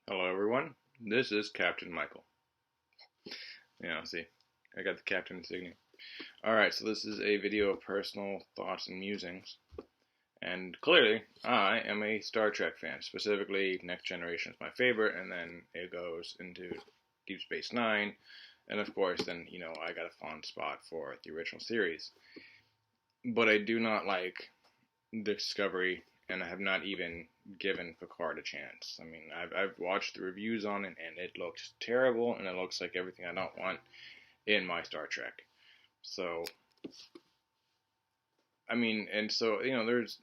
Hello, everyone. This is Captain Michael. See, I got the captain insignia. Alright, so this is a video of personal thoughts and musings. And clearly, I am a Star Trek fan. Specifically, Next Generation is my favorite, and then it goes into Deep Space Nine. And of course, then, I got a fond spot for the original series. But I do not like Discovery, and I have not even given Picard a chance. I mean, I've watched the reviews on it, and it looks terrible, and it looks like everything I don't want in my Star Trek. So, I mean, and so this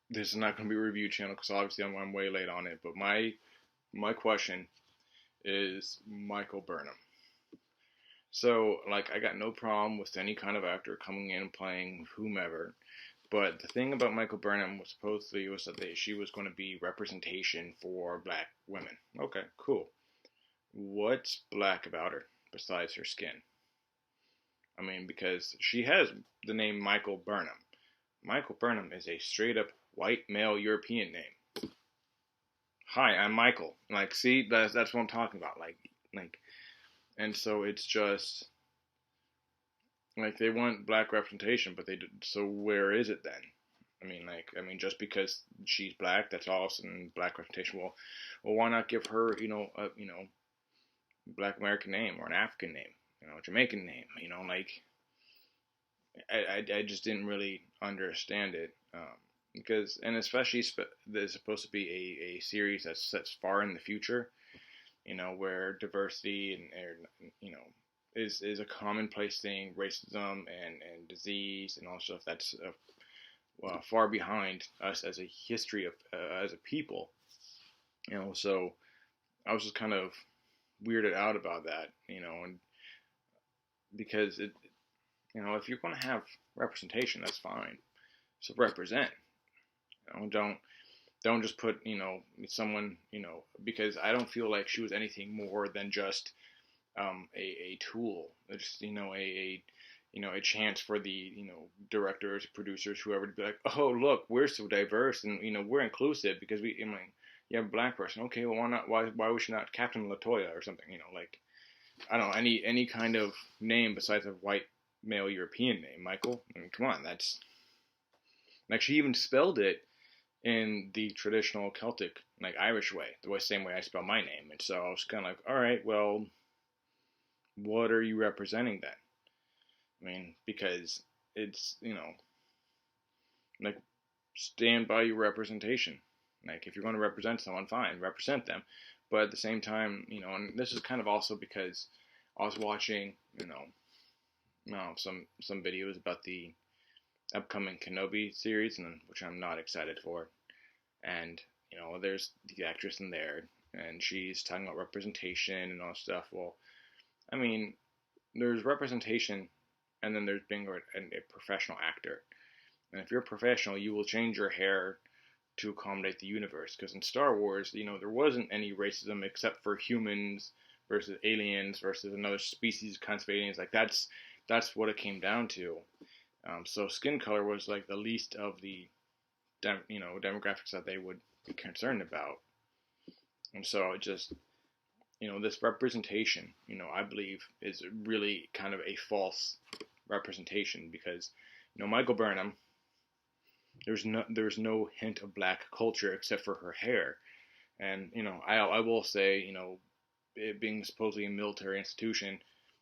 is not going to be a review channel because obviously I'm way late on it. But my question is Michael Burnham. So, like, I got no problem with any kind of actor coming in and playing whomever. But the thing about Michael Burnham was that she was going to be representation for black women. Okay, cool. What's black about her besides her skin? I mean, because she has the name Michael Burnham. Michael Burnham is a straight up white male European name. Hi, I'm Michael. Like, see, that's what I'm talking about. And so it's just like they want black representation, but so where is it then? I mean, just because she's black, that's all of a sudden black representation. Well, why not give her, a black American name or an African name, a Jamaican name, I just didn't really understand it, because, and especially there's supposed to be a series that's far in the future, where diversity and is a commonplace thing, racism and disease and all stuff that's far behind us as a history of as a people. So I was just kind of weirded out about that, and because if you're going to have representation, that's fine. So represent. Don't just put someone because I don't feel like she was anything more than just a tool. Just a chance for the directors, producers, whoever to be like, oh look, we're so diverse and we're inclusive because you have a black person. Okay, well why was she not Captain Latoya or something? I don't know, any kind of name besides a white male European name, Michael. I mean, come on, that's like she even spelled it in the traditional Celtic, like Irish way, same way I spell my name. And so I was kind of like, all right, well, what are you representing then? I mean, because it's like stand by your representation. Like if you're going to represent someone, fine, represent them. But at the same time, and this is kind of also because I was watching, some videos about the upcoming Kenobi series, and which I'm not excited for. And there's the actress in there, and she's talking about representation and all stuff. Well, I mean, there's representation, and then there's being a professional actor. And if you're a professional, you will change your hair to accommodate the universe. Because in Star Wars, there wasn't any racism except for humans versus aliens versus another species, kinds of aliens. Like that's what it came down to. So skin color was like the least of the demographics that they would be concerned about. And so it just this representation, I believe is really kind of a false representation because, Michael Burnham, there's no hint of black culture except for her hair. And, I will say, it being supposedly a military institution,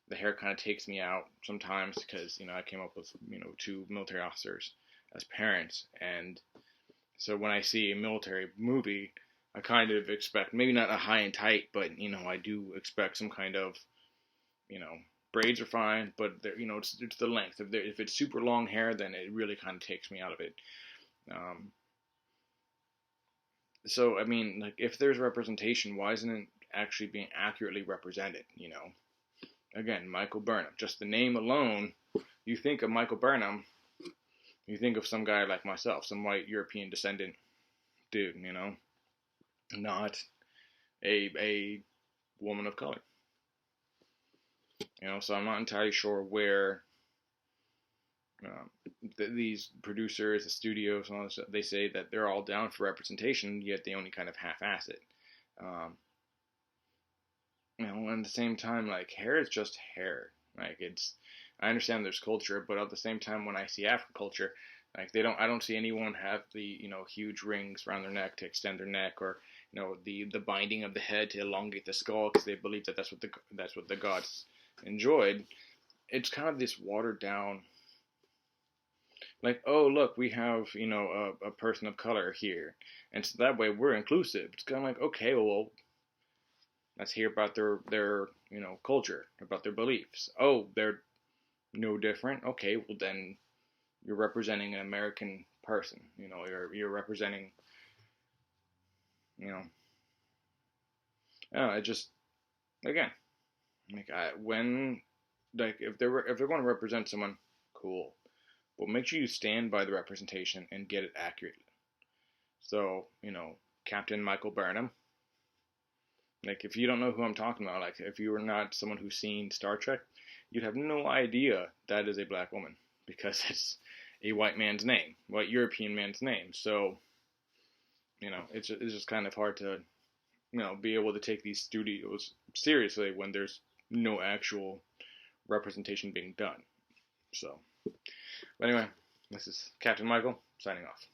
the hair kind of takes me out sometimes because, I came up with, 2 military officers as parents. And so when I see a military movie, I kind of expect, maybe not a high and tight, but, I do expect some kind of, braids are fine, but it's the length. If it's super long hair, then it really kind of takes me out of it. So, I mean, like, if there's representation, why isn't it actually being accurately represented, Again, Michael Burnham. Just the name alone, you think of Michael Burnham, you think of some guy like myself, some white European descendant dude, not a woman of color. So I'm not entirely sure where these producers, the studios, and all this stuff, they say that they're all down for representation, yet they only kind of half-ass it. Um, and at the same time, like, hair is just hair. Like, I understand there's culture, but at the same time, when I see African culture, like, I don't see anyone have the, huge rings around their neck to extend their neck, or, the binding of the head to elongate the skull, because they believe that that's what the gods enjoyed. It's kind of this watered down, like, oh, look, we have, a person of color here. And so that way we're inclusive. It's kind of like, okay, well, let's hear about their culture, about their beliefs. Oh, they're no different. Okay, well then you're representing an American person. You're representing, you know, it just, again, like, if they're going to represent someone, cool, but make sure you stand by the representation and get it accurately. So, Captain Michael Burnham. Like, if you don't know who I'm talking about, like, if you were not someone who's seen Star Trek, you'd have no idea that is a black woman, because it's a white man's name, white European man's name. So, it's just kind of hard to, be able to take these studios seriously when there's no actual representation being done. So, but anyway, this is Captain Michael signing off.